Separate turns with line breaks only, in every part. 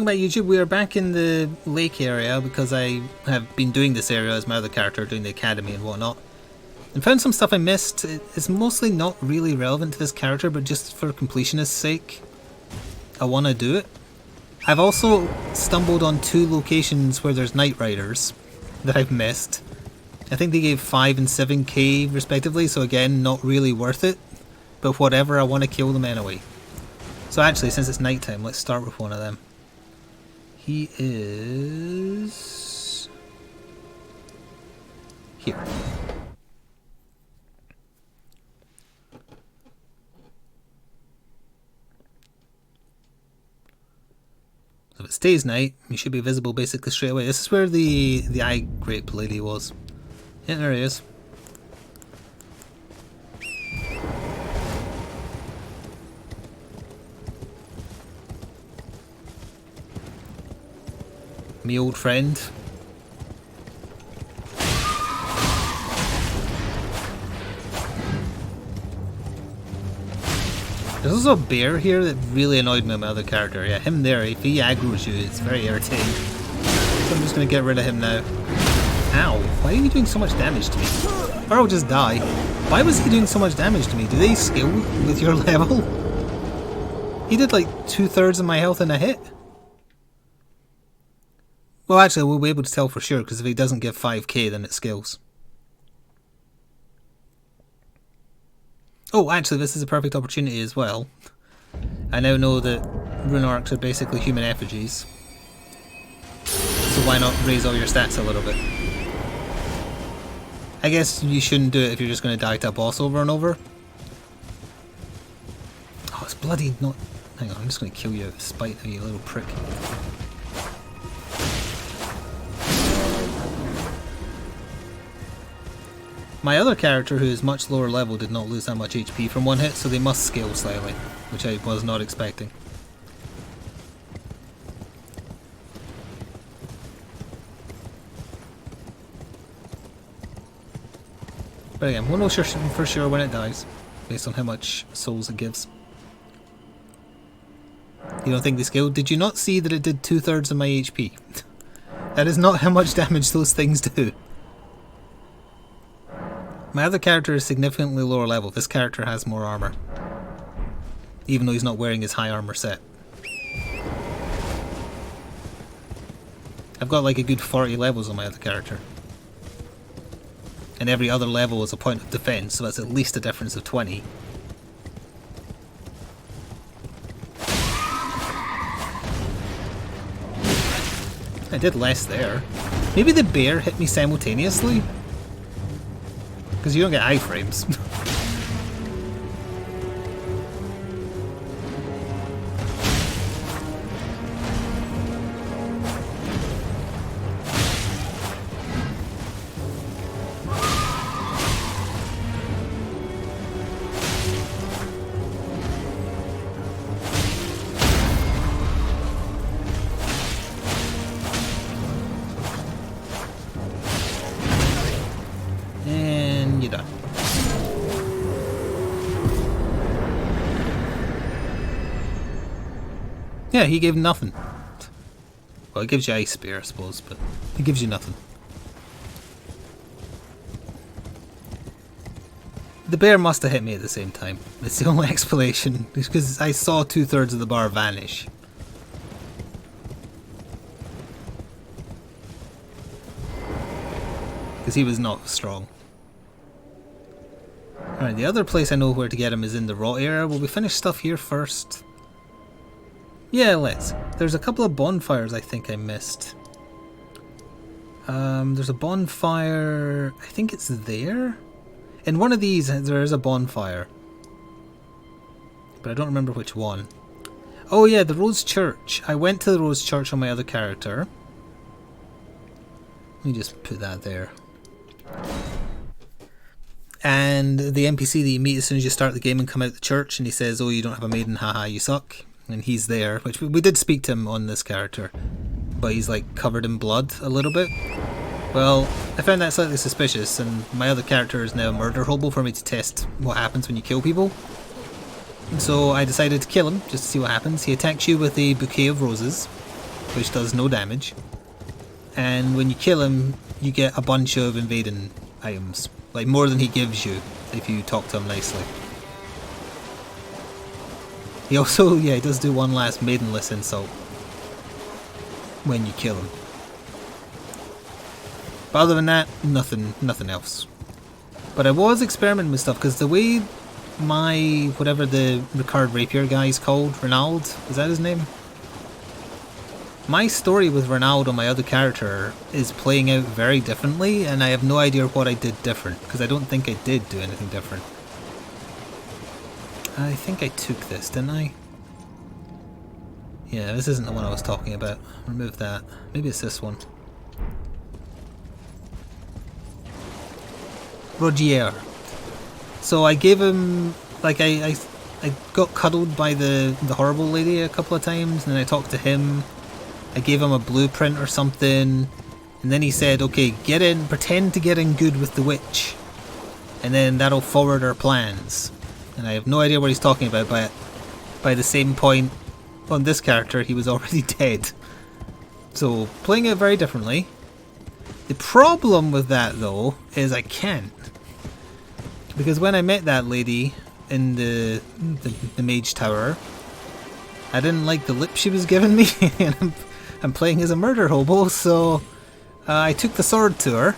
Welcome back, YouTube. We are back in the lake area because I have been doing this area as my other character, doing the academy and whatnot. And found some stuff I missed. It's mostly not really relevant to this character, but just for completionist's sake, I want to do it. I've also stumbled on 2 locations where there's Night Riders that I've missed. I think they gave 5 and 7k respectively, so again, not really worth it. But whatever, I want to kill them anyway. So actually, since it's nighttime, let's start with one of them. He is here. So if it stays night, he should be visible basically straight away. This is where the eye grape lady was. Yeah, there he is. Me old friend. There's also a bear here that really annoyed me on my other character. Yeah, him there, if he aggroes you, it's very irritating. So I'm just going to get rid of him now. Ow, why are you doing so much damage to me? Or I'll just die. Why was he doing so much damage to me? Do they skill with your level? He did like 2/3 of my health in a hit. Well, actually, we'll be able to tell for sure, because if he doesn't give 5k, then it skills. Oh, actually, this is a perfect opportunity as well. I now know that rune arcs are basically human effigies. So why not raise all your stats a little bit? I guess you shouldn't do it if you're just going to die to a boss over and over. Oh, it's bloody not... Hang on, I'm just going to kill you out of spite of you little prick. My other character, who is much lower level, did not lose that much HP from one hit, so they must scale slightly, which I was not expecting. But again, we'll know for sure when it dies, based on how much souls it gives. You don't think they scaled? Did you not see that it did 2/3 of my HP? That is not how much damage those things do. My other character is significantly lower level. This character has more armor. Even though he's not wearing his high armor set. I've got like a good 40 levels on my other character. And every other level is a point of defense, so that's at least a difference of 20. I did less there. Maybe the bear hit me simultaneously? Because you don't get iframes. And you're done. Yeah, he gave nothing. Well, it gives you Ice Spear, I suppose, but it gives you nothing. The bear must have hit me at the same time. It's the only explanation, because I saw 2/3 of the bar vanish. Because he was not strong. Alright, the other place I know where to get him is in the rot area. Will we finish stuff here first? Yeah, let's. There's a couple of bonfires I think I missed. There's a bonfire... I think it's there? In one of these there is a bonfire. But I don't remember which one. Oh yeah, the Rose Church. I went to the Rose Church on my other character. Let me just put that there. And the NPC that you meet as soon as you start the game and come out the church, and he says, oh, you don't have a maiden, haha, you suck. And he's there, which we did speak to him on this character, but he's like covered in blood a little bit. Well, I found that slightly suspicious, and my other character is now a murder hobo for me to test what happens when you kill people. And so I decided to kill him, just to see what happens. He attacks you with a bouquet of roses, which does no damage. And when you kill him, you get a bunch of invading items. Like more than he gives you if you talk to him nicely. He also, yeah, he does do one last maidenless insult when you kill him. But other than that, nothing else. But I was experimenting with stuff because the way my, whatever the Ricard Rapier guy is called, Renald, is that his name? My story with Renald on my other character is playing out very differently, and I have no idea what I did different, because I don't think I did do anything different. I think I took this, didn't I? Yeah, this isn't the one I was talking about. Remove that. Maybe it's this one. Rogier. So I gave him, like, I got cuddled by the horrible lady a couple of times, and then I talked to him. I gave him a blueprint or something, and then he said, okay, get in, pretend to get in good with the witch, and then that'll forward our plans. And I have no idea what he's talking about, but by the same point on this character, he was already dead. So, playing it very differently. The problem with that, though, is I can't. Because when I met that lady in the mage tower, I didn't like the lip she was giving me, and I'm playing as a murder hobo, so I took the sword to her.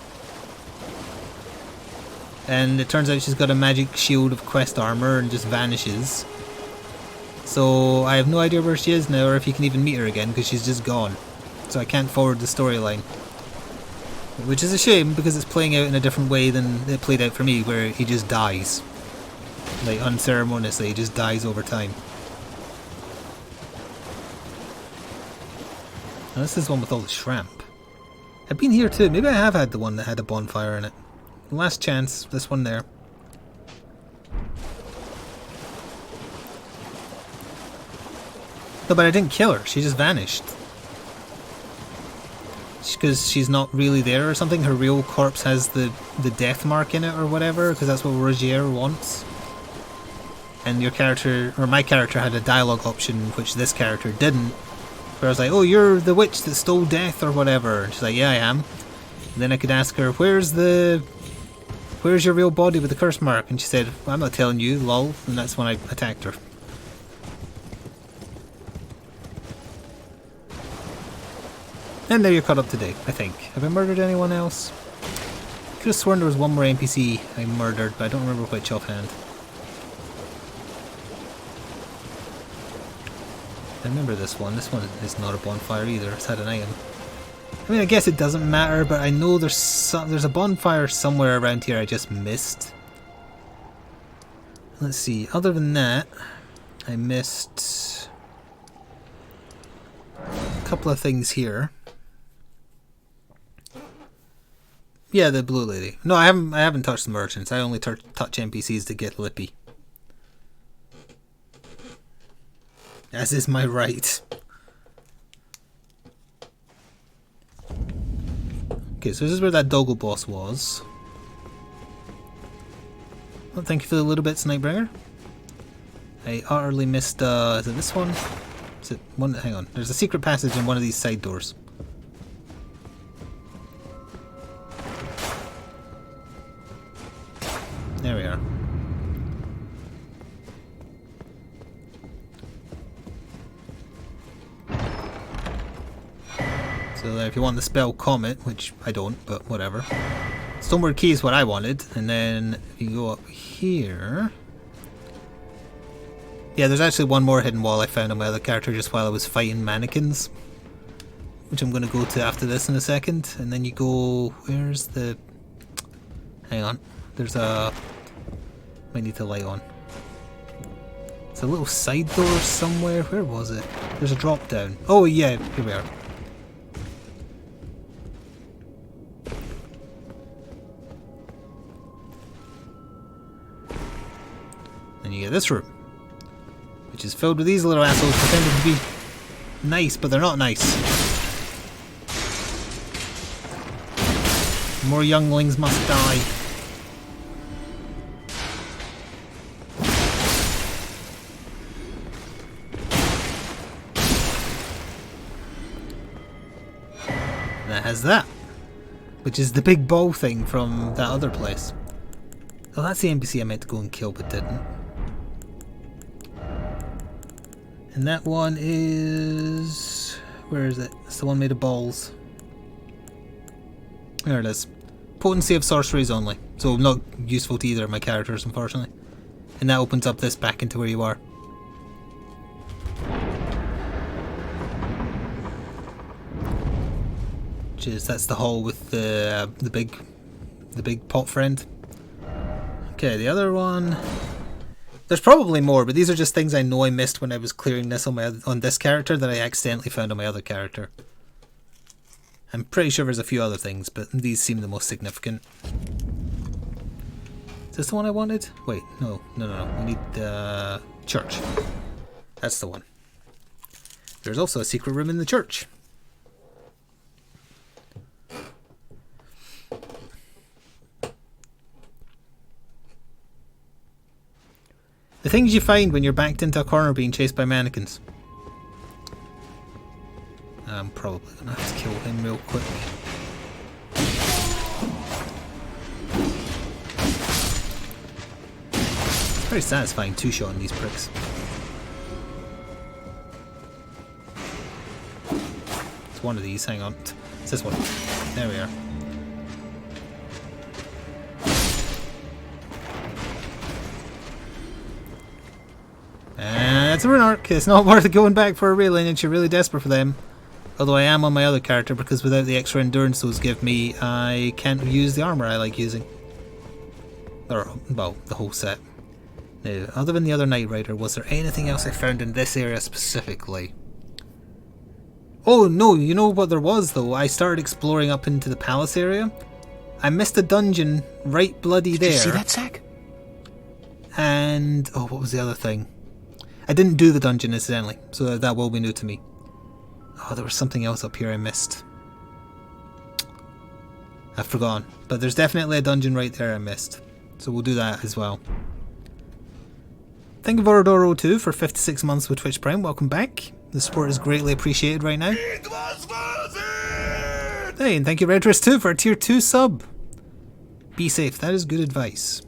And it turns out she's got a magic shield of quest armor and just vanishes. So I have no idea where she is now or if you can even meet her again because she's just gone. So I can't forward the storyline. Which is a shame because it's playing out in a different way than it played out for me, where he just dies. Like unceremoniously, he just dies over time. Now this is the one with all the shrimp. I've been here too. Maybe I have had the one that had a bonfire in it. Last chance, this one there. No, but I didn't kill her. She just vanished. Because she's not really there or something. Her real corpse has the death mark in it or whatever, because that's what Rogier wants. And your character, or my character, had a dialogue option, which this character didn't. Where I was like, oh, you're the witch that stole death or whatever. And she's like, yeah, I am. And then I could ask her, where's your real body with the curse mark? And she said, well, I'm not telling you, lol. And that's when I attacked her. And there you're caught up to date, I think. Have I murdered anyone else? I could have sworn there was one more NPC I murdered, but I don't remember which offhand. I remember this one. This one is not a bonfire either. It's had an item. I mean, I guess it doesn't matter, but I know there's a bonfire somewhere around here I just missed. Let's see. Other than that, I missed a couple of things here. Yeah, the blue lady. No, I haven't touched the merchants. I only touch NPCs to get lippy. As is my right. Okay, so this is where that Doggo boss was. Well, thank you for the little bits, Nightbringer. I utterly missed, is it this one? Is it one? Hang on. There's a secret passage in one of these side doors. There we are. So if you want the spell Comet, which I don't, but whatever. Stoneward Key is what I wanted, and then if you go up here... Yeah, there's actually one more hidden wall I found on my other character just while I was fighting mannequins. Which I'm going to go to after this in a second. And then you go... Where's the... Hang on. There's a... Might need to light on. It's a little side door somewhere. Where was it? There's a drop down. Oh yeah, here we are. Then you get this room, which is filled with these little assholes pretending to be nice, but they're not nice. More younglings must die. And it has that, which is the big bow thing from that other place. Oh, that's the NPC I meant to go and kill but didn't. And that one is... where is it? It's the one made of balls. There it is. Potency of sorceries only. So not useful to either of my characters, unfortunately. And that opens up this back into where you are. Which is, that's the hall with the big pot friend. Okay, the other one... there's probably more, but these are just things I know I missed when I was clearing this on this character that I accidentally found on my other character. I'm pretty sure there's a few other things, but these seem the most significant. Is this the one I wanted? Wait, no. We need the church. That's the one. There's also a secret room in the church. The things you find when you're backed into a corner being chased by mannequins. I'm probably gonna have to kill him real quick. It's very satisfying two-shotting these pricks. It's one of these, hang on. It's this one. There we are. It's a rune arc. It's not worth going back for a real lineage. You're really desperate for them. Although I am on my other character because without the extra endurance those give me, I can't use the armor I like using. Or, well, the whole set. Now, other than the other Knight Rider, was there anything else I found in this area specifically? Oh no, you know what there was though? I started exploring up into the palace area. I missed a dungeon right bloody there.
Did you see that sack?
And, oh, what was the other thing? I didn't do the dungeon incidentally, so that will be new to me. Oh, there was something else up here I missed. I've forgotten. But there's definitely a dungeon right there I missed. So we'll do that as well. Thank you Vorodoro2 for 56 months with Twitch Prime. Welcome back. The support is greatly appreciated right now. It was worth it! Hey, and thank you Redress2 for a tier 2 sub. Be safe, that is good advice.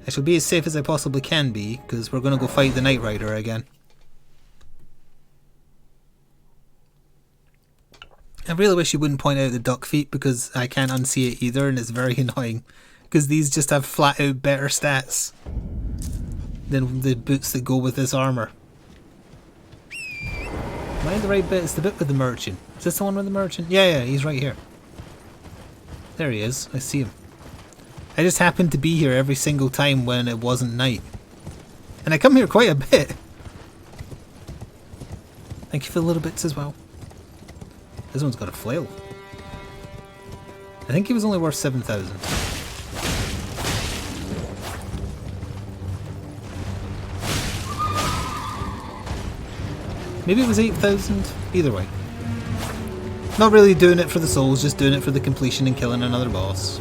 I shall be as safe as I possibly can be, because we're going to go fight the Knight Rider again. I really wish you wouldn't point out the duck feet, because I can't unsee it either, and it's very annoying. Because these just have flat out better stats than the boots that go with this armour. Am I in the right bit? It's the bit with the merchant. Is this the one with the merchant? Yeah, he's right here. There he is. I see him. I just happened to be here every single time when it wasn't night. And I come here quite a bit. Thank you for the little bits as well. This one's got a flail. I think he was only worth 7,000. Maybe it was 8,000. Either way. Not really doing it for the souls, just doing it for the completion and killing another boss.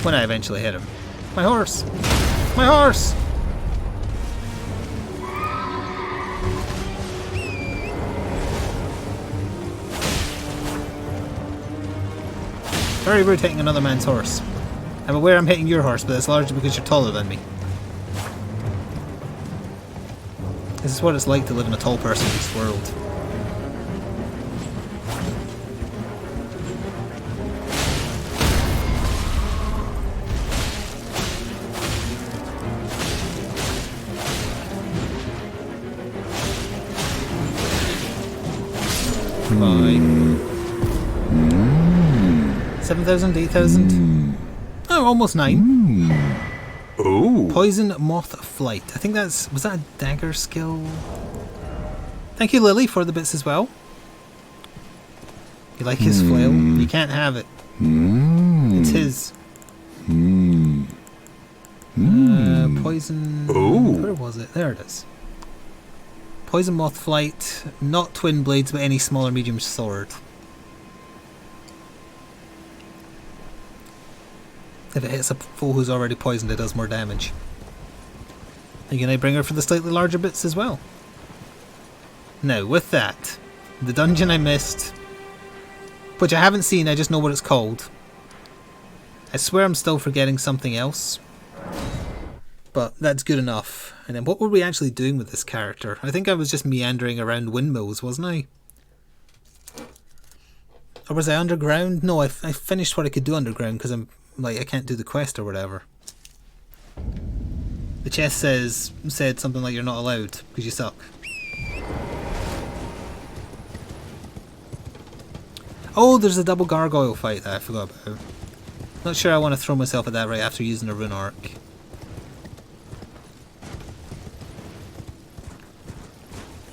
When I eventually hit him. My horse! My horse! Very rude hitting another man's horse. I'm aware I'm hitting your horse, but that's largely because you're taller than me. This is what it's like to live in a tall person's world. Fine. 7,000, 8,000. Oh, almost 9.
Oh.
Poison Moth Flight. I think that's... was that a dagger skill? Thank you, Lily, for the bits as well. You like his flail? You can't have it. It's his. Poison...
Oh.
Where was it? There it is. Poison Moth Flight. Not twin blades, but any small or medium sword. If it hits a foe who's already poisoned, it does more damage. And can I bring her for the slightly larger bits as well? Now, with that, the dungeon I missed, which I haven't seen, I just know what it's called. I swear I'm still forgetting something else, but that's good enough. And then what were we actually doing with this character? I think I was just meandering around windmills, wasn't I? Or was I underground? No, I finished what I could do underground because I'm like, I can't do the quest or whatever. The chest said something like you're not allowed because you suck. Oh, there's a double gargoyle fight that I forgot about. Not sure I want to throw myself at that right after using a rune arc.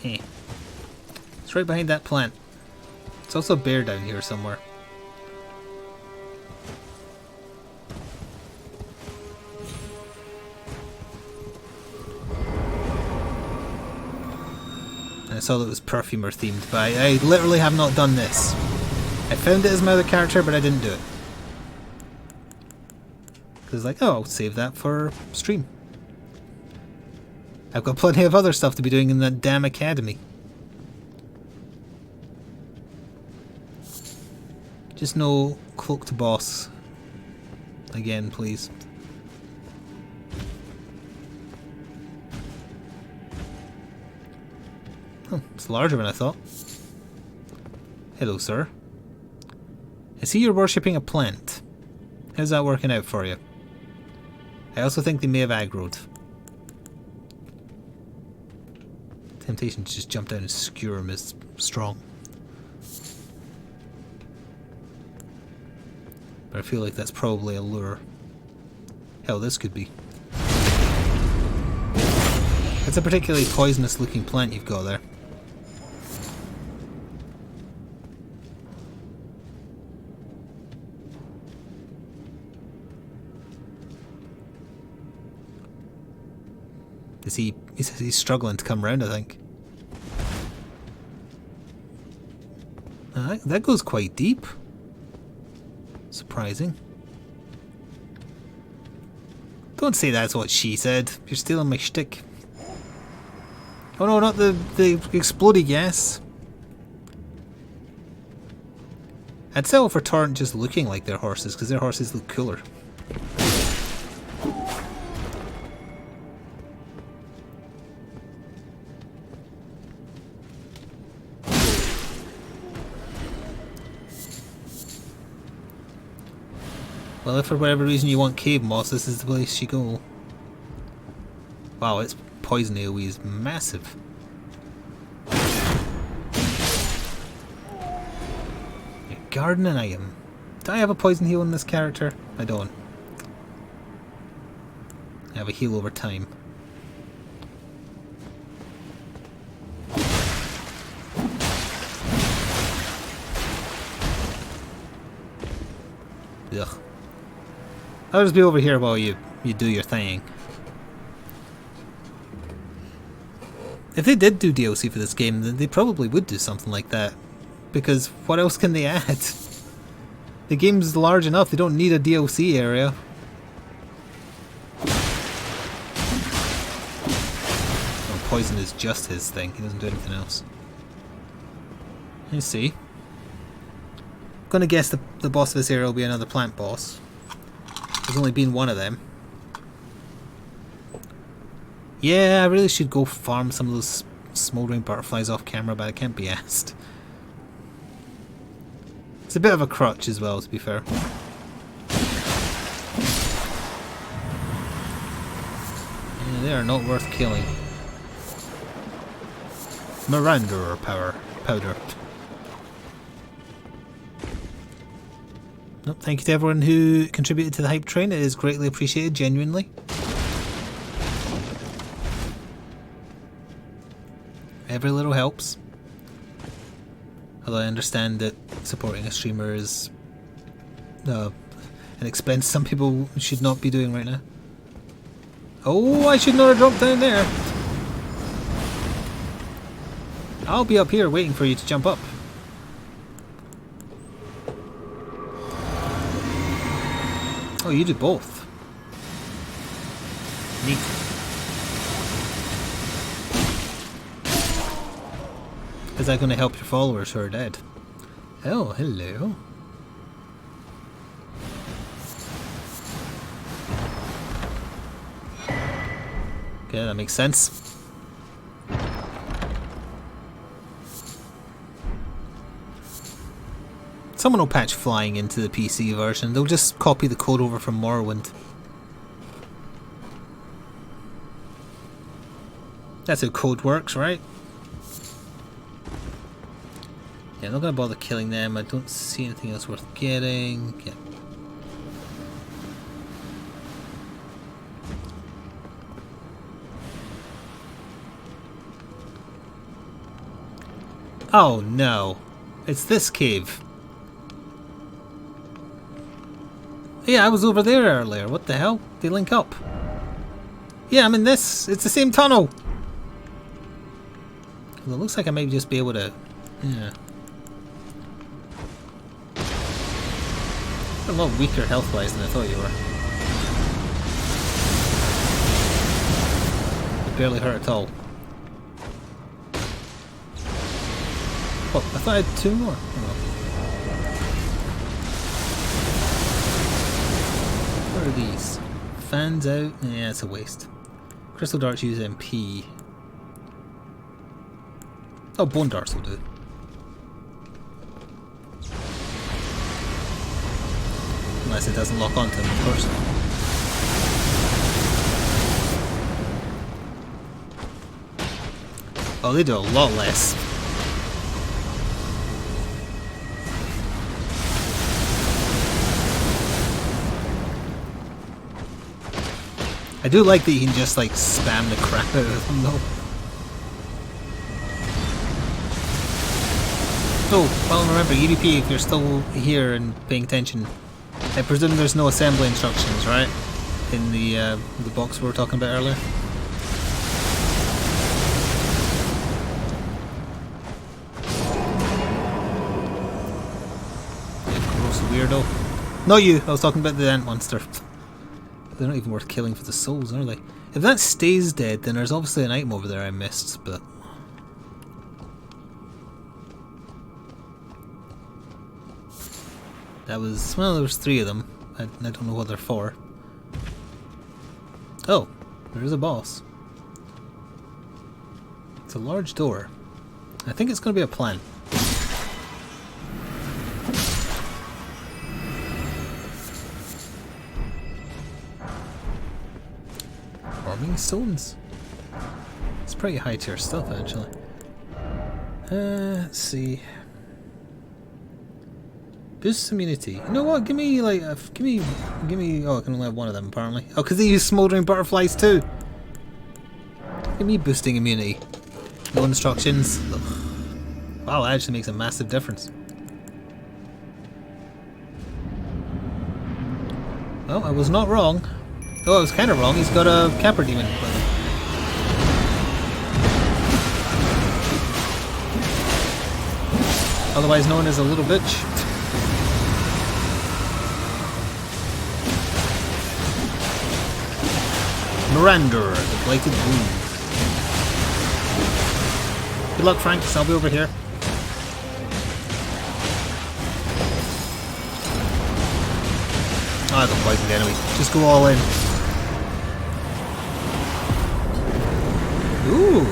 Hey. It's right behind that plant. There's also a bear down here somewhere. And I saw that it was perfumer themed, but I literally have not done this. I found it as my other character, but I didn't do it. Because like, oh, I'll save that for stream. I've got plenty of other stuff to be doing in that damn academy. Just no cloaked boss. Again, please. Oh, it's larger than I thought. Hello, sir. I see you're worshipping a plant. How's that working out for you? I also think they may have aggroed. Temptation to just jump down and skewer him is strong. But I feel like that's probably a lure. Hell, this could be. It's a particularly poisonous looking plant you've got there. He's struggling to come round, I think. That goes quite deep. Surprising. Don't say that's what she said. You're stealing my shtick. Oh no, not the explodey gas. I'd settle for Torrent just looking like their horses, because their horses look cooler. Well, if for whatever reason you want cave moss, this is the place you go. Wow, its poison AoE is massive. Your gardening item. Do I have a poison heal in this character? I don't. I have a heal over time. Ugh. I'll just be over here while you do your thing. If they did do DLC for this game, then they probably would do something like that. Because what else can they add? The game's large enough, they don't need a DLC area. Oh, poison is just his thing, he doesn't do anything else. Let's see. Gonna guess the boss of this area will be another plant boss. There's only been one of them. Yeah, I really should go farm some of those smouldering butterflies off camera, but I can't be asked. It's a bit of a crutch as well, to be fair. Yeah, they are not worth killing. Miranda powder. Nope, thank you to everyone who contributed to the hype train. It is greatly appreciated, genuinely. Every little helps. Although I understand that supporting a streamer is an expense some people should not be doing right now. Oh, I should not have dropped down there. I'll be up here waiting for you to jump up. Oh, you do both. Neat. Is that going to help your followers who are dead? Oh, hello. Okay, that makes sense. Someone will patch flying into the PC version. They'll just copy the code over from Morrowind. That's how code works, right? Yeah, I'm not gonna bother killing them. I don't see anything else worth getting. Yeah. Oh no. It's this cave. Yeah, I was over there earlier. What the hell? They link up. Yeah, I'm in this. It's the same tunnel. Well, it looks like I might just be able to... Yeah. You're a lot weaker health-wise than I thought you were. You barely hurt at all. Oh, I thought I had 2 more. Oh, well. What are these? Fans out? Yeah, it's a waste. Crystal darts use MP. Oh, bone darts will do. Unless it doesn't lock onto them, of course. Oh, they do a lot less. I do like that you can just like spam the crap out of them though. Oh, well remember, EDP, if you're still here and paying attention, I presume there's no assembly instructions, right? In the box we were talking about earlier. Yeah, gross weirdo. Not you, I was talking about the ant monster. They're not even worth killing for the souls, are they? If that stays dead, then there's obviously an item over there I missed, but... That was... well, there was 3 of them. I don't know what they're for. Oh, there's a boss. It's a large door. I think it's going to be a plant. Farming stones. It's pretty high tier stuff, actually. Let's see. Boosts immunity. You know what? Give me like, give me. Oh, I can only have 1 of them apparently. Oh, because they use smoldering butterflies too. Give me boosting immunity. No instructions. Ugh. Wow, that actually makes a massive difference. Oh, I was not wrong. Oh, I was kind of wrong. He's got a Capra Demon. Otherwise known as a little bitch. Miranda, the Blighted Wound. Good luck, Franks. I'll be over here. I got poisoned anyway. Just go all in. Ooh!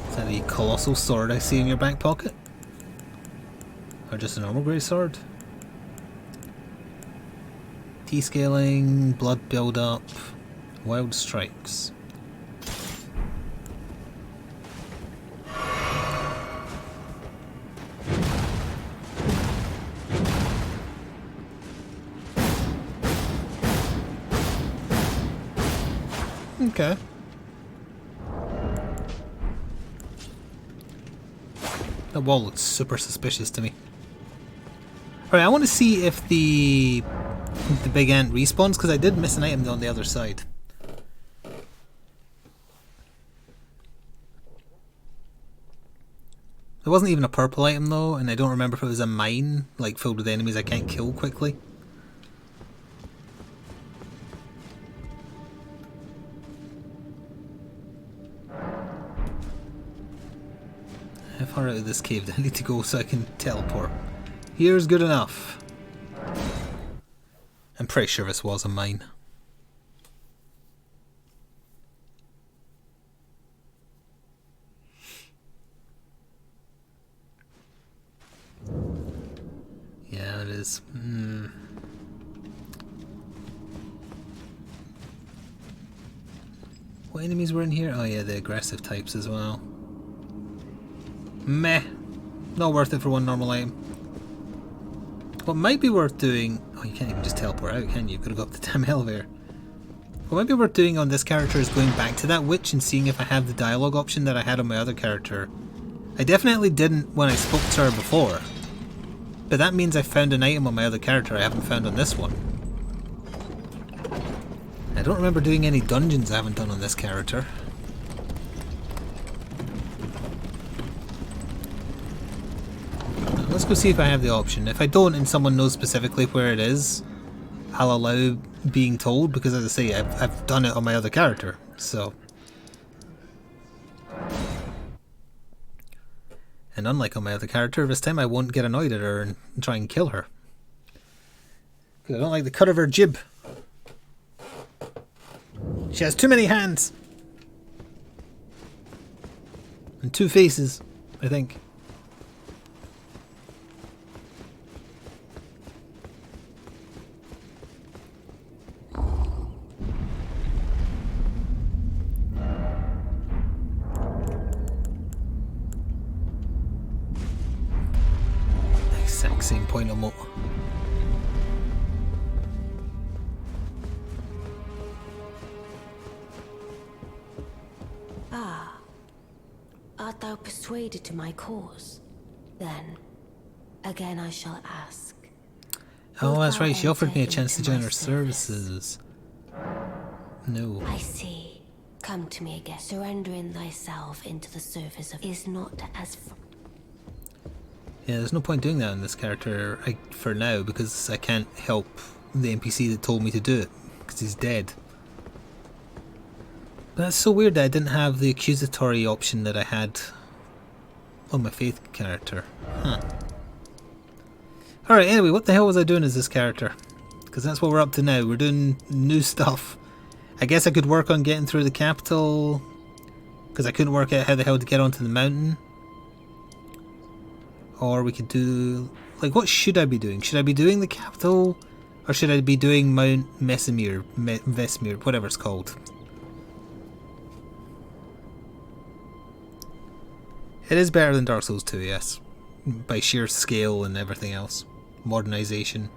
Is that the colossal sword I see in your back pocket? Or just a normal grey sword? T-scaling, blood build-up, wild strikes. Okay. That wall looks super suspicious to me. Alright, I want to see if the big ant respawns, because I did miss an item on the other side. There wasn't even a purple item though, and I don't remember if it was a mine, like filled with enemies I can't kill quickly. How far out of this cave do I need to go so I can teleport? Here's good enough. I'm pretty sure this was a mine. Yeah, it is. What enemies were in here? Oh yeah, the aggressive types as well. Meh. Not worth it for one normal item. What might be worth doing... Oh, you can't even just teleport out, can you? You've got to go up the damn elevator. What might be worth doing on this character is going back to that witch and seeing if I have the dialogue option that I had on my other character. I definitely didn't when I spoke to her before. But that means I found an item on my other character I haven't found on this one. I don't remember doing any dungeons I haven't done on this character. Let's go see if I have the option. If I don't and someone knows specifically where it is, I'll allow being told, because as I say, I've done it on my other character, so... And unlike on my other character, this time I won't get annoyed at her and try and kill her. Because I don't like the cut of her jib. She has too many hands. And two faces, I think. Exact same point on what.
Art thou persuaded to my cause? Then, again I shall ask.
Oh, that's right, she offered me a
enter
chance to
into
join
my
her services. No.
I see. Come to me again. Surrendering thyself into the service of is not as...
Yeah, there's no point doing that in this character for now, because I can't help the NPC that told me to do it, because he's dead. But that's so weird that I didn't have the accusatory option that I had on my Faith character. Huh. Alright, anyway, what the hell was I doing as this character? Because that's what we're up to now. We're doing new stuff. I guess I could work on getting through the capital, because I couldn't work out how the hell to get onto the mountain. Or we could do... Like, what should I be doing? Should I be doing the capital? Or should I be doing Mount Vesemir, whatever it's called? It is better than Dark Souls 2, yes. By sheer scale and everything else. Modernization.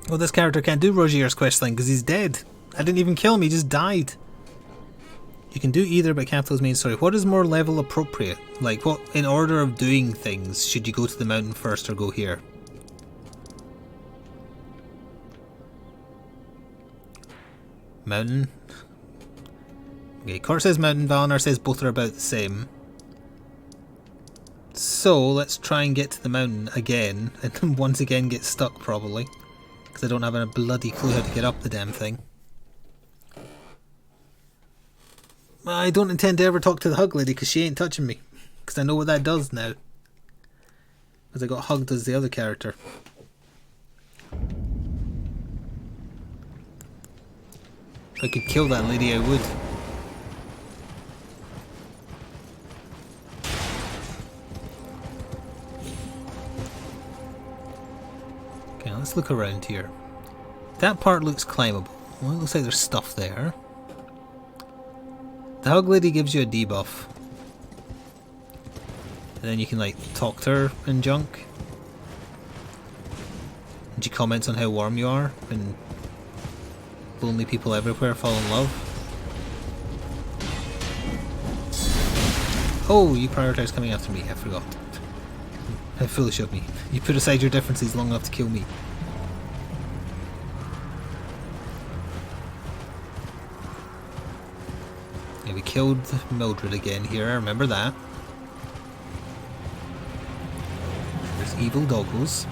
Well, this character can't do Rogier's questline because he's dead. I didn't even kill him, he just died. You can do either, but Capital's main story. What is more level appropriate? Like, what, in order of doing things, should you go to the mountain first or go here? Mountain. Okay, Cort says mountain, Valinar says both are about the same. So, let's try and get to the mountain again, and then once again get stuck probably. Because I don't have a bloody clue how to get up the damn thing. I don't intend to ever talk to the hug lady because she ain't touching me. Because I know what that does now. Because I got hugged as the other character. If I could kill that lady, I would. Okay, let's look around here. That part looks climbable. Well, it looks like there's stuff there. The hug lady gives you a debuff. And then you can like talk to her and junk. And she comments on how warm you are and lonely people everywhere fall in love. Oh, you prioritise coming after me, I forgot. How foolish of me. You put aside your differences long enough to kill me. Yeah, we killed Mildred again here, I remember that. There's evil doggos.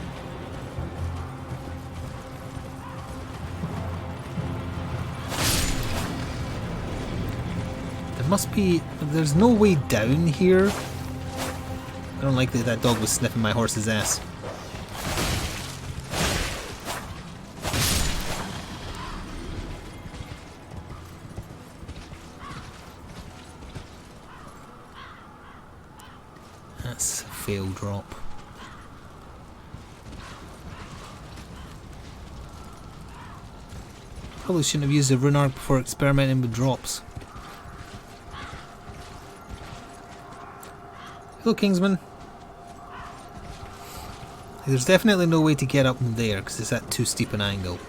must be... There's no way down here. I don't like that that dog was sniffing my horse's ass. That's a failed drop. Probably shouldn't have used the rune arc before experimenting with drops. Hello, Kingsman. There's definitely no way to get up there because it's at too steep an angle.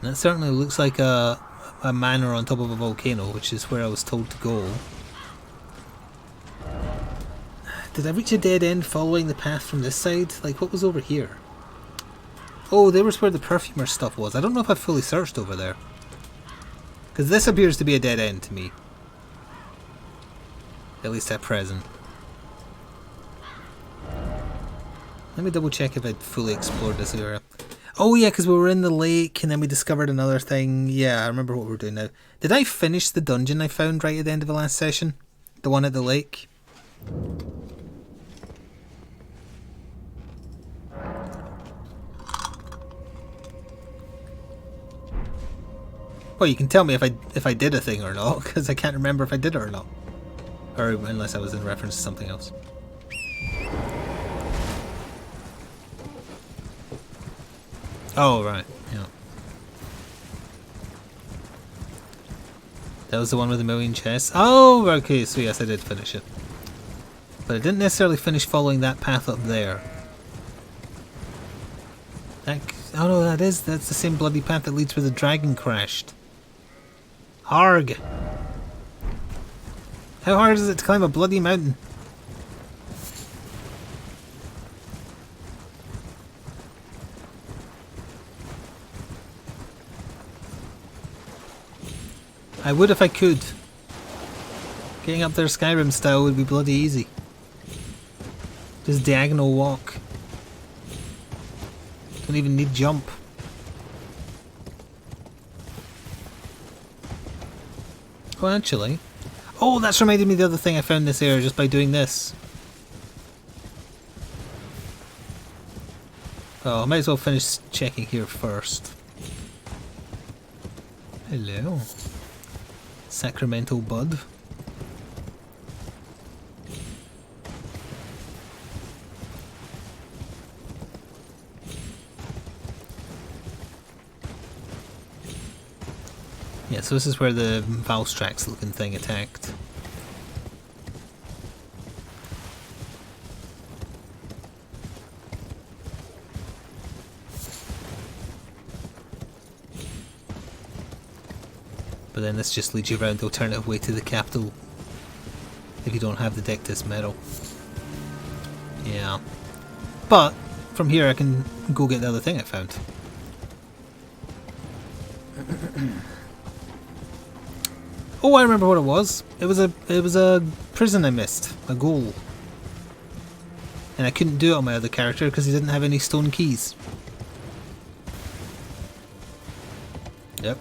And that certainly looks like a manor on top of a volcano, which is where I was told to go. Did I reach a dead end following the path from this side? Like, what was over here? Oh, there was where the perfumer stuff was. I don't know if I've fully searched over there. Because this appears to be a dead end to me. At least at present. Let me double check if I'd fully explored this area. Oh yeah, because we were in the lake and then we discovered another thing. Yeah, I remember what we're doing now. Did I finish the dungeon I found right at the end of the last session? The one at the lake? Well, you can tell me if I did a thing or not, because I can't remember if I did it or not. Or unless I was in reference to something else. Oh, right, yeah. That was the one with a million chests? Oh, okay, so yes, I did finish it. But I didn't necessarily finish following that path up there. Oh no, that's the same bloody path that leads where the dragon crashed. Harg! How hard is it to climb a bloody mountain? I would if I could. Getting up there Skyrim style would be bloody easy. Just diagonal walk. Don't even need jump. Oh, actually. Oh, that's reminded me of the other thing I found in this area just by doing this. Oh, I might as well finish checking here first. Hello. Sacramental bud. Yeah, so this is where the Valstrax looking thing attacked. But then this just leads you around the alternative way to the capital if you don't have the Dectus medal. Yeah. But from here I can go get the other thing I found. Oh, I remember what it was. It was a prison I missed, a goal. And I couldn't do it on my other character because he didn't have any stone keys. Yep.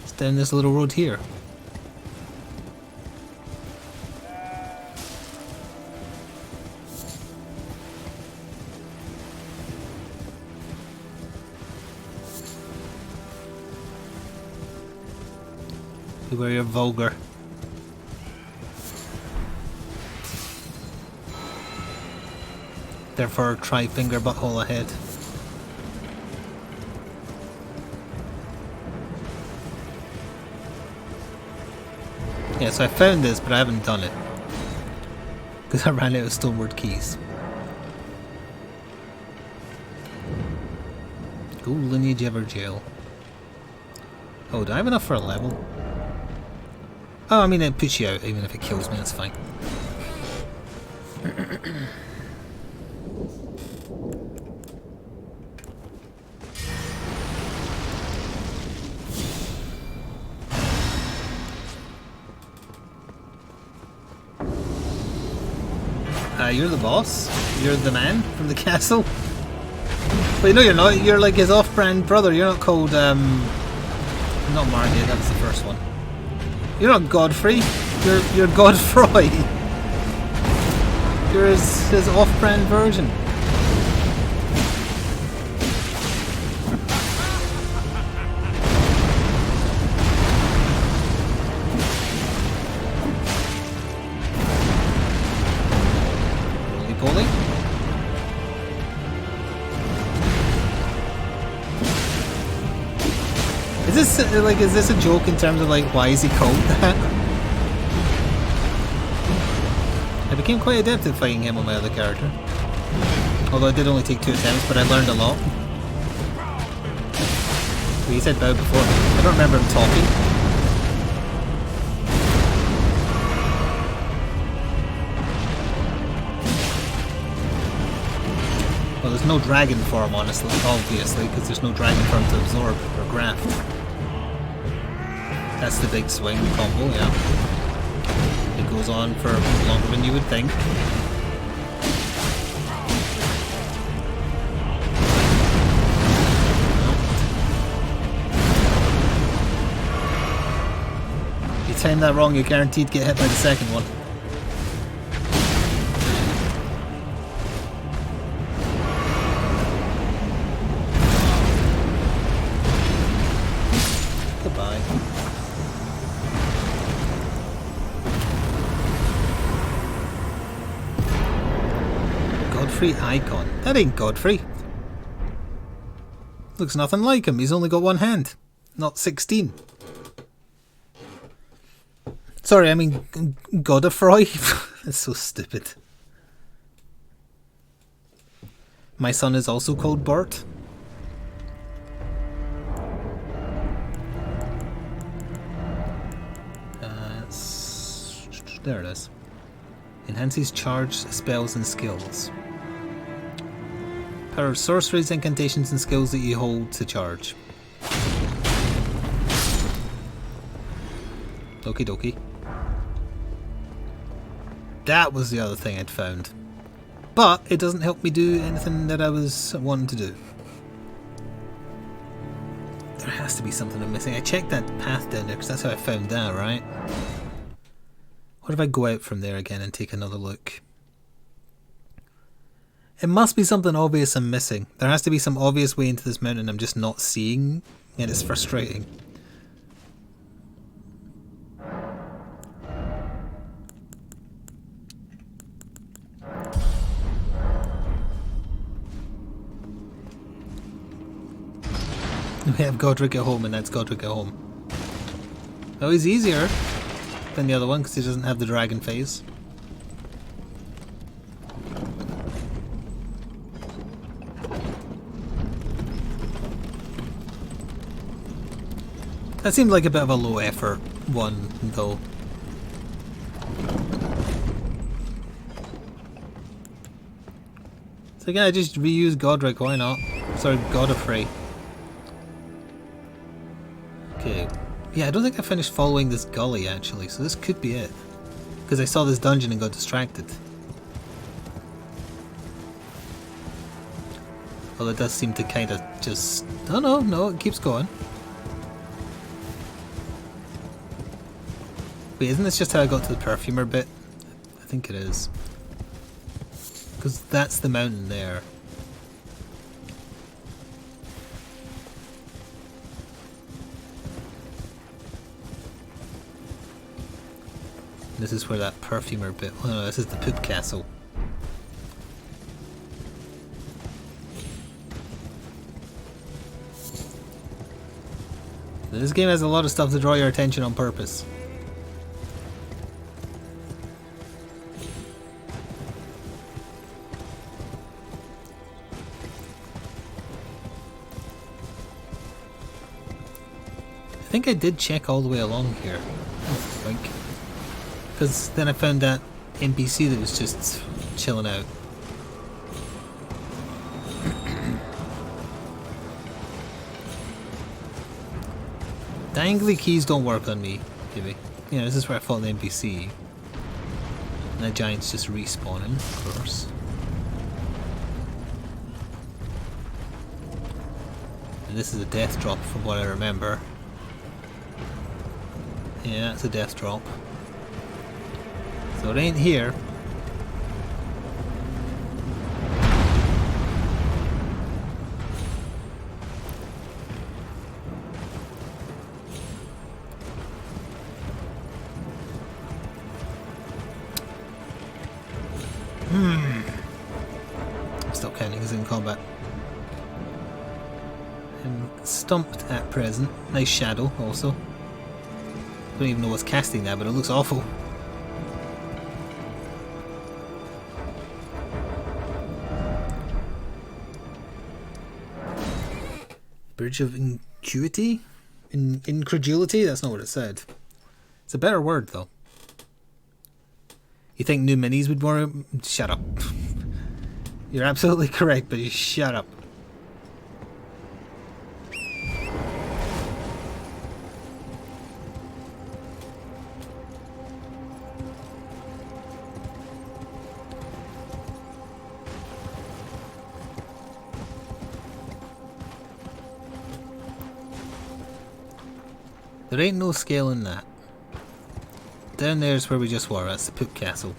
It's down this little road here. Beware you're vulgar. Therefore, try finger butthole ahead. Yeah, so I found this, but I haven't done it. Because I ran out of Stoneward keys. Go Lineage Ever Jail. Oh, do I have enough for a level? Oh, I mean, it puts you out, even if it kills me, that's fine. You're the boss? You're the man from the castle? Wait, no, you're not. You're like his off-brand brother. You're not called, not Margate, that's the first one. You're not Godfrey. You're Godfroy. You're his off-brand version. Roly-poly. Is this a joke in terms of like why is he called that? I became quite adept at fighting him on my other character. Although it did only take 2 attempts, but I learned a lot. He said bow before. I don't remember him talking. Well, there's no dragon form, honestly, obviously, because there's no dragon form to absorb or graft. That's the big swing combo, yeah. It goes on for longer than you would think. If you time that wrong, you're guaranteed to get hit by the second one. Goodbye. Godfrey icon. That ain't Godfrey. Looks nothing like him. He's only got one hand, not 16. Sorry, I mean Godfroy. That's so stupid. My son is also called Bert. There it is. Enhances charge, spells, and skills. Power of sorceries, incantations, and skills that you hold to charge. Okie dokie. That was the other thing I'd found. But it doesn't help me do anything that I was wanting to do. There has to be something I'm missing. I checked that path down there because that's how I found that, right? What if I go out from there again and take another look? It must be something obvious I'm missing. There has to be some obvious way into this mountain I'm just not seeing, and it's frustrating. We have Godric at home, and that's Godric at home. Oh, he's easier than the other one because he doesn't have the dragon phase. That seemed like a bit of a low effort one though. So again, I just reuse Godric, why not? Sorry, Godfrey. Okay. Yeah, I don't think I finished following this gully actually, so this could be it. Because I saw this dungeon and got distracted. Well, it does seem to kind of just... Oh no, it keeps going. Wait, isn't this just how I got to the perfumer bit? I think it is. Because that's the mountain there. This is where that perfumer bit... Oh no, this is the poop castle. This game has a lot of stuff to draw your attention on purpose. I think I did check all the way along here. I think. Because then I found that NPC that was just chilling out. Dangly keys don't work on me, maybe. You know, this is where I fought the NPC. And that giant's just respawning, of course. this is a death drop from what I remember. Yeah, it's a death drop. So it ain't here. Still counting as in combat. I'm stumped at present. Nice shadow also. Don't even know what's casting that, but it looks awful. Bridge of Incuity? Incredulity? That's not what it said. It's a better word though. You think new minis would more... Shut up. You're absolutely correct, but you shut up. There ain't no scale in that. Down there's where we just were, that's the Poop Castle.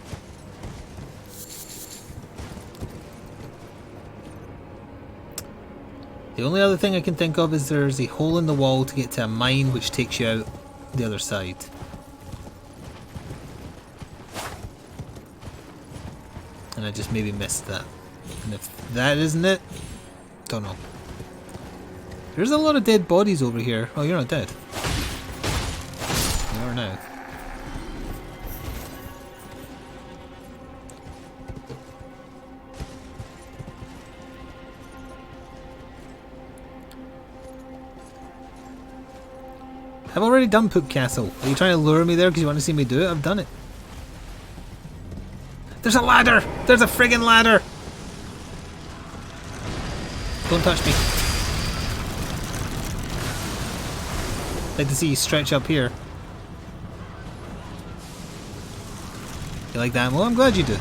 The only other thing I can think of is there's a hole in the wall to get to a mine which takes you out the other side. And I just maybe missed that. And if that isn't it, don't know. There's a lot of dead bodies over here. Oh, you're not dead. You are now. I've already done Poop Castle. Are you trying to lure me there because you want to see me do it? I've done it. There's a ladder! There's a friggin' ladder! Don't touch me. I'd like to see you stretch up here. You like that? Well, I'm glad you do.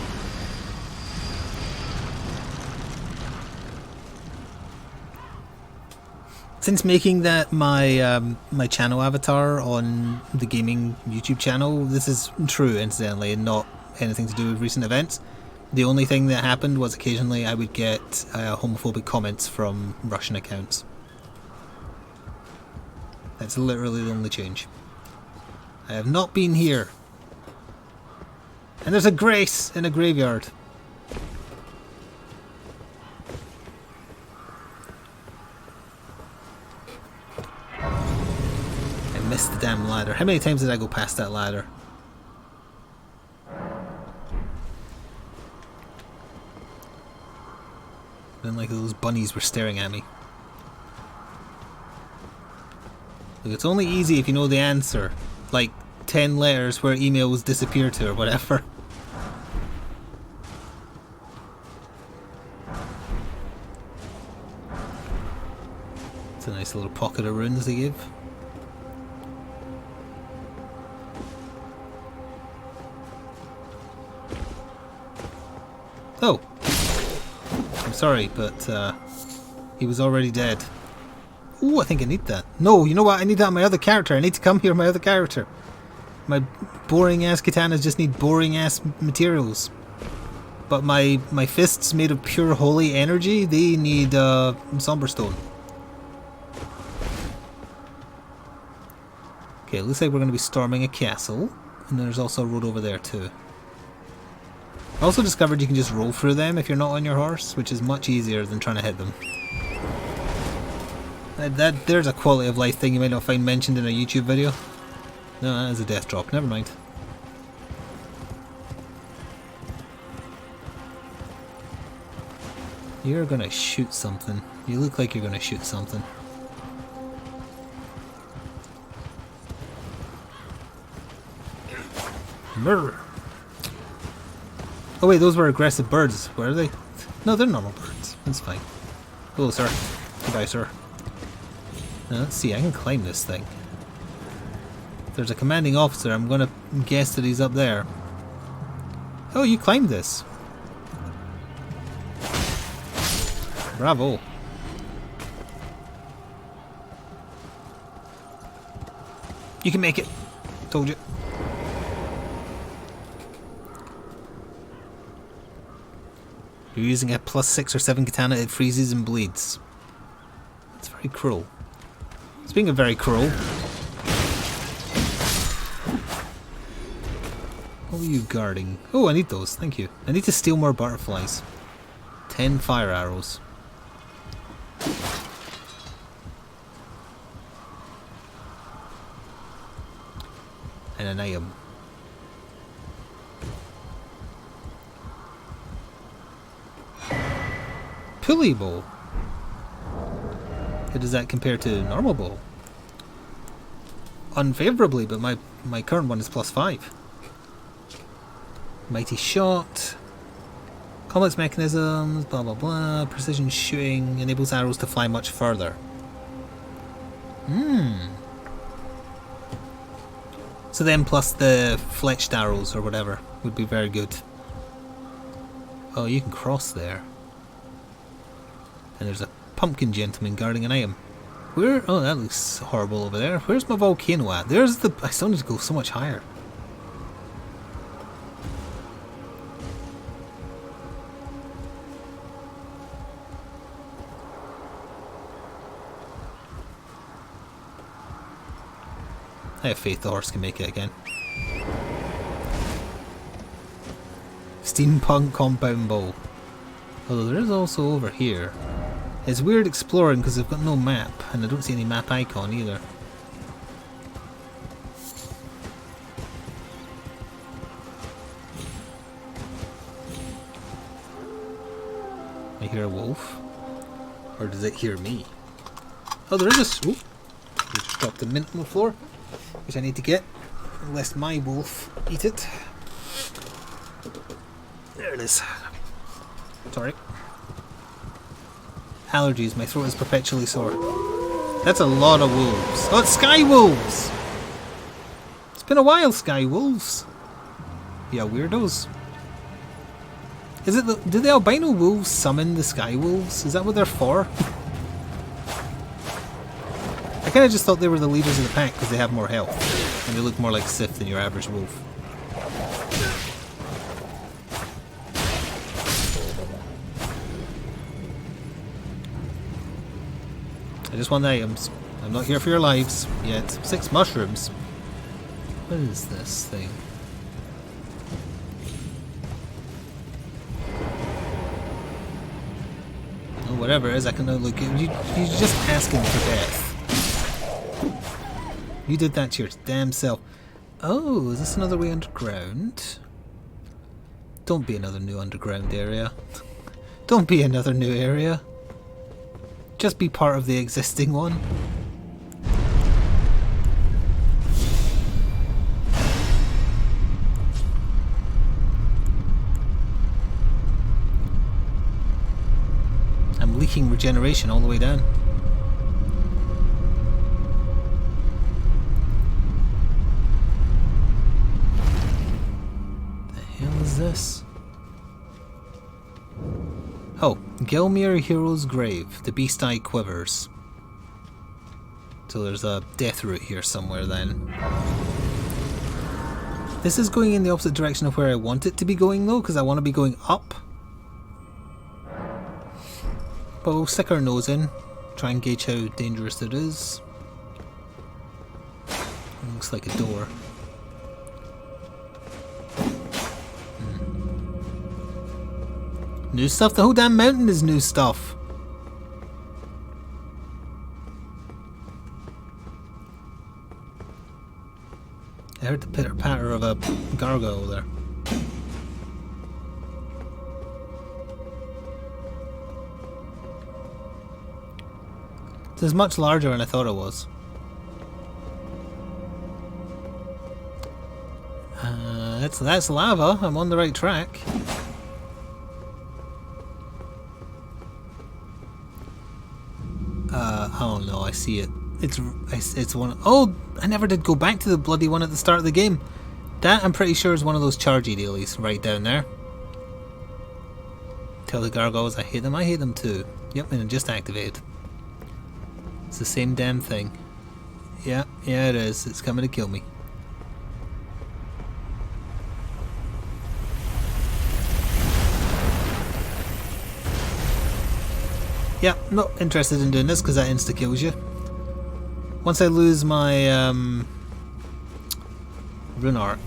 Since making that my my channel avatar on the gaming YouTube channel, this is true incidentally and not anything to do with recent events. The only thing that happened was occasionally I would get homophobic comments from Russian accounts. That's literally the only change. I have not been here. And there's a grace in a graveyard. I missed the damn ladder. How many times did I go past that ladder? Then like those bunnies were staring at me. Look, it's only easy if you know the answer. Like 10 letters where emails disappear to or whatever. It's a nice little pocket of runes they give. Oh! I'm sorry, but he was already dead. Ooh, I think I need that. No, you know what? I need that on my other character. I need to come here on my other character. My boring ass katanas just need boring ass materials. But my fists made of pure holy energy, they need Somberstone. Okay, it looks like we're going to be storming a castle. And there's also a road over there too. I also discovered you can just roll through them if you're not on your horse, which is much easier than trying to hit them. There's a quality of life thing you might not find mentioned in a YouTube video. No, that is a death drop. Never mind. You're gonna shoot something. You look like you're gonna shoot something. Murr. Oh wait, those were aggressive birds, were they? No, they're normal birds. That's fine. Hello, sir. Goodbye, sir. Now, let's see, I can climb this thing. If there's a commanding officer, I'm gonna guess that he's up there. Oh, you climbed this. Bravo. You can make it. Told you. You're using a +6 or 7 katana, it freezes and bleeds. It's very cruel. Speaking of very cruel. What were you guarding? Oh, I need those, thank you. I need to steal more butterflies. 10 fire arrows. And an item. Pulley bow. How does that compare to normal bow? Unfavorably, but my current one is +5. Mighty shot. Complex mechanisms, blah blah blah. Precision shooting enables arrows to fly much further. So then plus the fletched arrows or whatever would be very good. Oh, you can cross there. And there's a pumpkin gentleman guarding an item. Where? Oh, that looks horrible over there. Where's my volcano at? There's the... I still need to go so much higher. I have faith the horse can make it again. Steampunk compound bow. Although there is also over here. It's weird exploring because I've got no map, and I don't see any map icon either. I hear a wolf? Or does it hear me? Oh, there is a... Ooh. I just dropped a mint on the floor, which I need to get, lest my wolf eat it. There it is. Sorry. Allergies, my throat is perpetually sore. That's a lot of wolves. Oh, it's sky wolves! It's been a while, sky wolves. Yeah, weirdos. Is it do the albino wolves summon the sky wolves? Is that what they're for? I kinda just thought they were the leaders of the pack because they have more health. And they look more like Sith than your average wolf. I just want the items. I'm not here for your lives yet. 6 mushrooms. What is this thing? Oh, whatever it is, I can now look at you. You're just asking for death. You did that to your damn self. Oh, is this another way underground? Don't be another new underground area. Don't be another new area. Just be part of the existing one. I'm leaking regeneration all the way down. The hell is this? Oh, Gelmir Hero's Grave. The Beast Eye Quivers. So there's a death route here somewhere then. This is going in the opposite direction of where I want it to be going though, because I want to be going up. But we'll stick our nose in, try and gauge how dangerous it is. It looks like a door. New stuff? The whole damn mountain is new stuff. I heard the pitter patter of a gargoyle there. It's much larger than I thought it was. That's lava. I'm on the right track. Oh no, I see it. It's one. Oh, I never did go back to the bloody one at the start of the game. That I'm pretty sure is one of those chargy dealies right down there. Tell the gargoyles I hate them. I hate them too. Yep, and it just activated. It's the same damn thing. Yeah, it is. It's coming to kill me. Yeah, not interested in doing this because that insta-kills you. Once I lose my rune arc,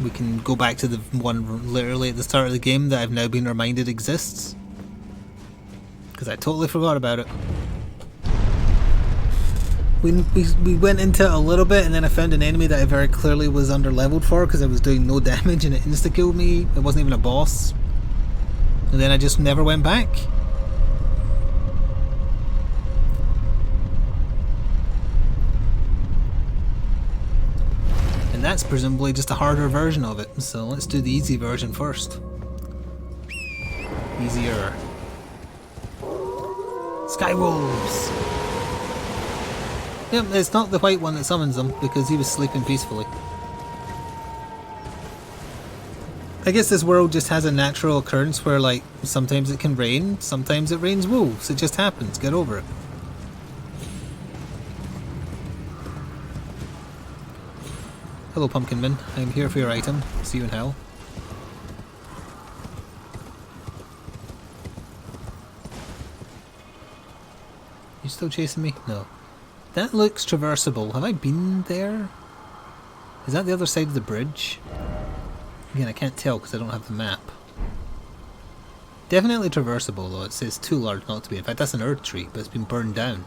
we can go back to the one literally at the start of the game that I've now been reminded exists. Because I totally forgot about it. We went into it a little bit, and then I found an enemy that I very clearly was under-leveled for because I was doing no damage and it insta-killed me. It wasn't even a boss. And then I just never went back. And that's presumably just a harder version of it, so let's do the easy version first. Easier. Sky Wolves! Yep, it's not the white one that summons them, because he was sleeping peacefully. I guess this world just has a natural occurrence where, like, sometimes it can rain, sometimes it rains wolves. It just happens, get over it. Hello, Pumpkinman. I'm here for your item. See you in hell. You still chasing me? No. That looks traversable. Have I been there? Is that the other side of the bridge? Again, I can't tell because I don't have the map. Definitely traversable though. It says too large not to be. In fact, that's an Earth tree, but it's been burned down.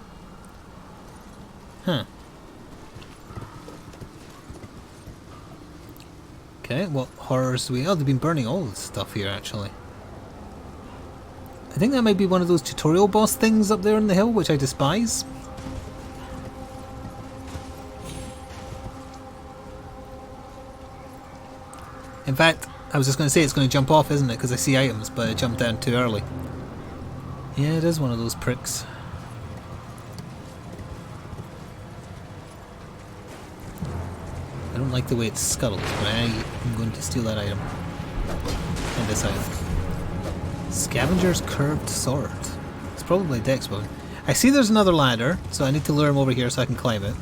Huh. Okay, what horrors do we... Oh, they've been burning all the stuff here, actually. I think that might be one of those tutorial boss things up there on the hill, which I despise. In fact, I was just going to say it's going to jump off, isn't it? Because I see items, but it jumped down too early. Yeah, it is one of those pricks. I don't like the way it's scuttled, but I am going to steal that item. And this item. Scavenger's Curved Sword. It's probably a dex weapon. I see there's another ladder, so I need to lure him over here so I can climb it.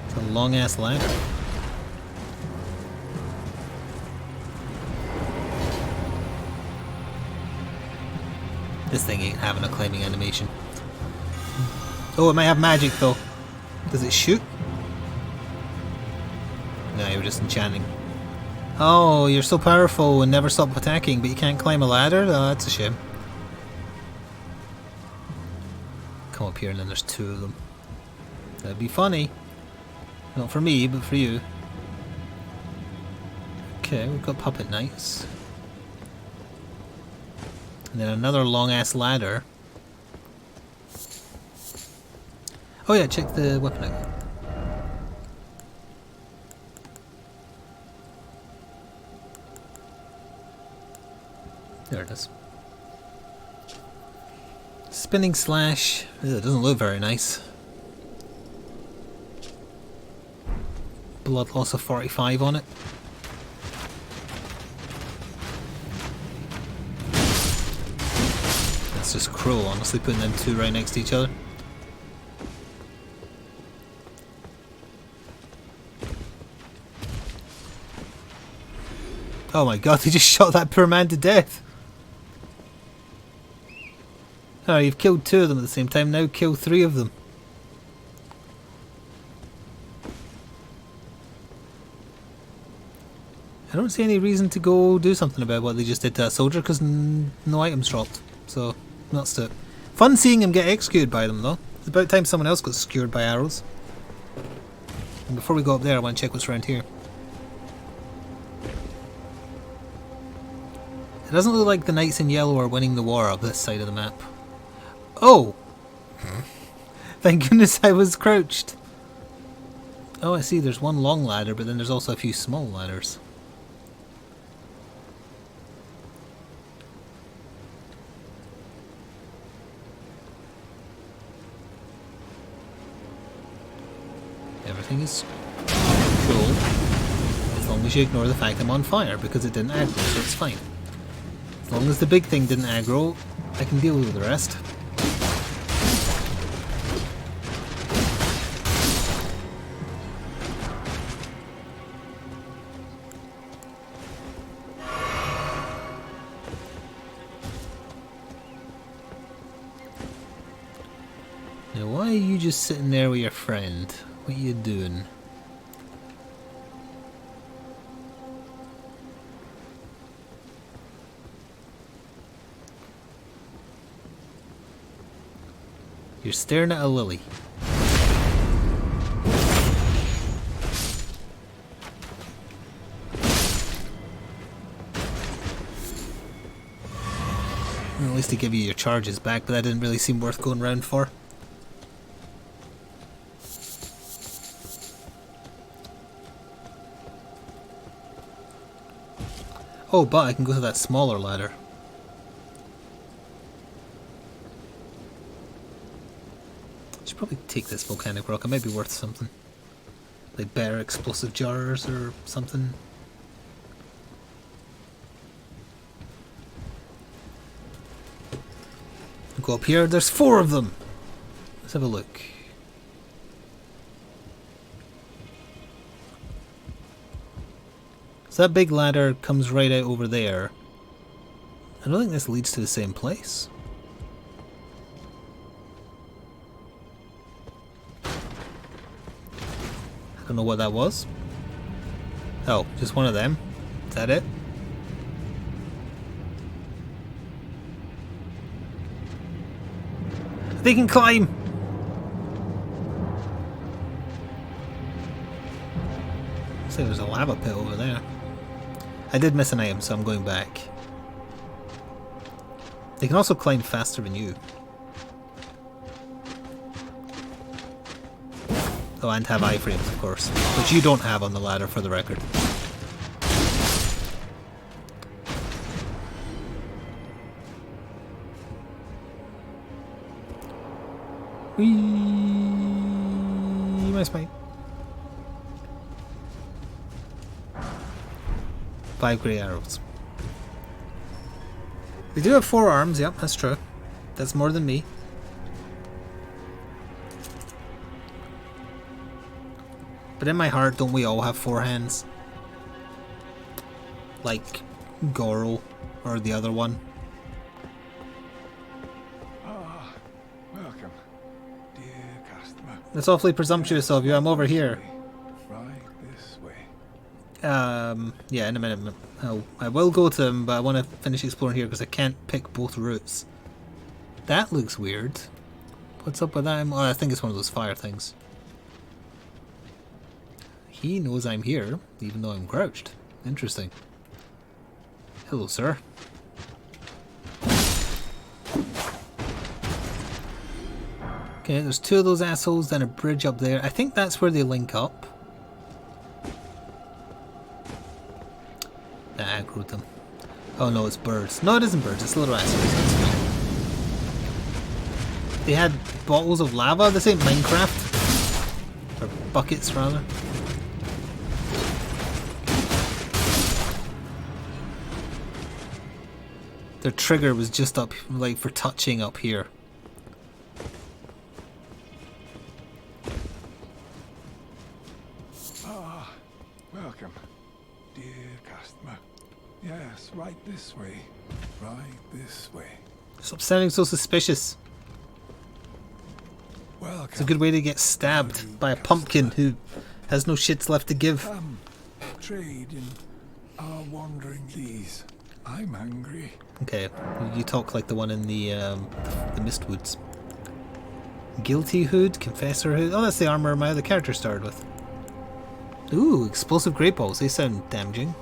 It's a long ass ladder. This thing ain't having a climbing animation. Oh, it might have magic though. Does it shoot? No, you're just enchanting. Oh, you're so powerful and never stop attacking, but you can't climb a ladder? Oh, that's a shame. Come up here and then there's two of them. That'd be funny. Not for me, but for you. Okay, we've got puppet knights. And then another long ass ladder. Oh yeah, check the weapon out. There it is. Spinning slash. Ugh, it doesn't look very nice. Blood loss of 45 on it. That's just cruel, honestly, putting them two right next to each other. Oh my god, they just shot that poor man to death. Oh, you've killed two of them at the same time, now kill three of them. I don't see any reason to go do something about what they just did to that soldier because no items dropped. So, that's it. Fun seeing him get executed by them though. It's about time someone else got skewered by arrows. And before we go up there, I want to check what's around here. It doesn't look like the knights in yellow are winning the war up this side of the map. Oh! Thank goodness I was crouched. Oh, I see, there's one long ladder, but then there's also a few small ladders. Everything is cool, as long as you ignore the fact I'm on fire, because it didn't aggro, so it's fine. As long as the big thing didn't aggro, I can deal with the rest. Why are you just sitting there with your friend? What are you doing? You're staring at a lily. Well, at least they give you your charges back, but that didn't really seem worth going round for. Oh, but I can go to that smaller ladder. I should probably take this volcanic rock. It might be worth something. Like better explosive jars or something. Go up here. There's 4 of them. Let's have a look. So that big ladder comes right out over there. I don't think this leads to the same place. I don't know what that was. Oh, just one of them. Is that it? They can climb! Looks like there's a lava pit over there. I did miss an item, so I'm going back. They can also climb faster than you. Oh, and have iframes, of course. Which you don't have on the ladder, for the record. Whee! My spine. 5 grey arrows. They do have 4 arms, yep, that's true. That's more than me. But in my heart, don't we all have 4 hands? Like Goro or the other one.
Welcome, dear customer.
That's awfully presumptuous of you. I'm over here.
Right this way.
Yeah, in a minute. I will go to them, but I want to finish exploring here because I can't pick both routes. That looks weird. What's up with that? Oh, I think it's one of those fire things. He knows I'm here, even though I'm crouched. Interesting. Hello, sir. Okay, there's 2 of those assholes, then a bridge up there. I think that's where they link up. That aggroed them. Oh no, it's birds. No, it isn't birds, it's little assholes. They had bottles of lava? This ain't Minecraft. Or buckets, rather. Their trigger was just up, like, for touching up here.
Welcome, dear customer. Yes, right this way. Right this way.
Stop sounding so suspicious.
Welcome.
It's a good way to get stabbed by a pumpkin who has no shits left to give.
Come, trade in our wandering these. I'm hungry.
Okay, you talk like the one in the Mistwoods. Guilty Hood, Confessor Hood. Oh, that's the armor my other character started with. Ooh, explosive great balls. They sound damaging.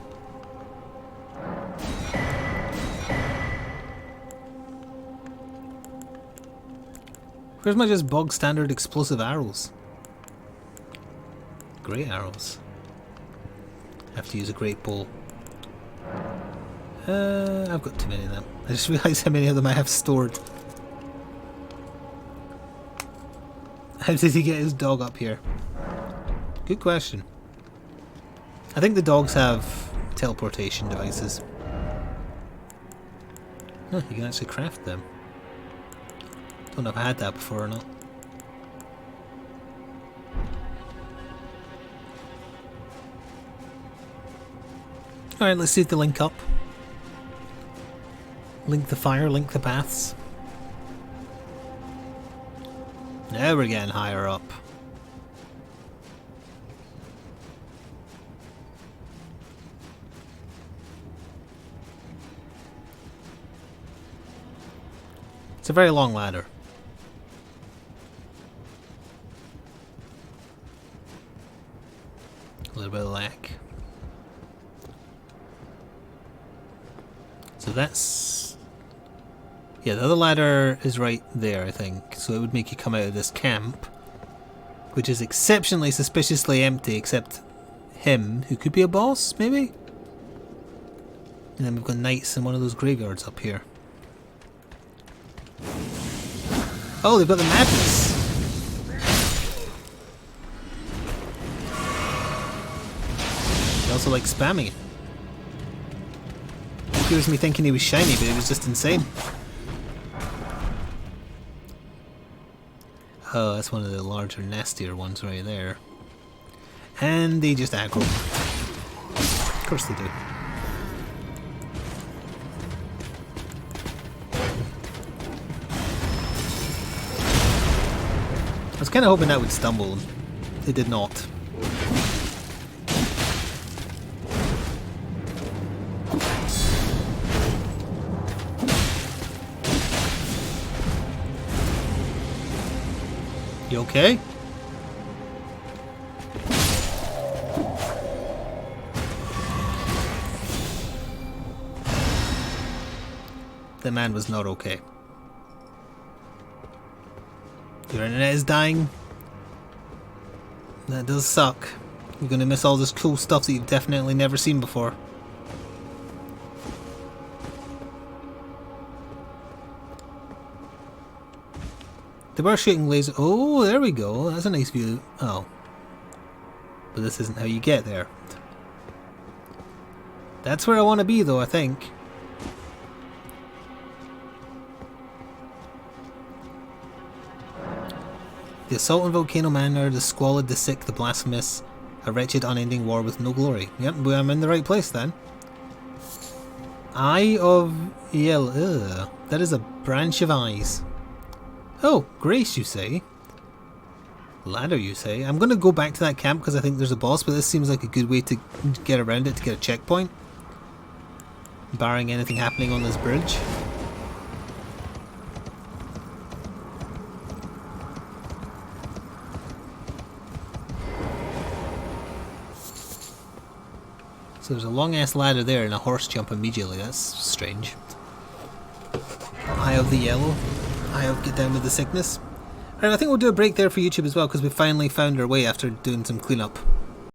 Where's my just bog standard explosive arrows? Great arrows. Have to use a great bow. I've got too many of them. I just realised how many of them I have stored. How did he get his dog up here? Good question. I think the dogs have teleportation devices. Oh, you can actually craft them. Don't know if I had that before or not. Alright, let's see if they link up. Link the fire, link the paths. Now we're getting higher up. It's a very long ladder. A little bit of lag. So that's... yeah, the other ladder is right there, I think. So it would make you come out of this camp, which is exceptionally suspiciously empty, except him, who could be a boss, maybe? And then we've got knights in one of those graveyards up here. Oh, they've got the madness! They also like spamming it. It was me thinking he was shiny, but it was just insane. Oh, that's one of the larger, nastier ones right there. And they just aggro. Of course they do. I was kind of hoping that would stumble. It did not. You okay? The man was not okay. Your internet is dying. That does suck. You're gonna miss all this cool stuff that you've definitely never seen before. They were shooting lasers. Oh, there we go. That's a nice view. Oh. But this isn't how you get there. That's where I want to be, though, I think. The assault on Volcano Manor, the squalid, the sick, the blasphemous, a wretched, unending war with no glory. Yep, well, I'm in the right place then. Eye of Yell. Ugh. That is a branch of eyes. Oh, Grace, you say? Ladder, you say? I'm going to go back to that camp because I think there's a boss, but this seems like a good way to get around it to get a checkpoint. Barring anything happening on this bridge. So there's a long ass ladder there and a horse jump immediately. That's strange. Eye of the Yellow. I'll get down with the sickness. Alright, I think we'll do a break there for YouTube as well because we finally found our way after doing some cleanup.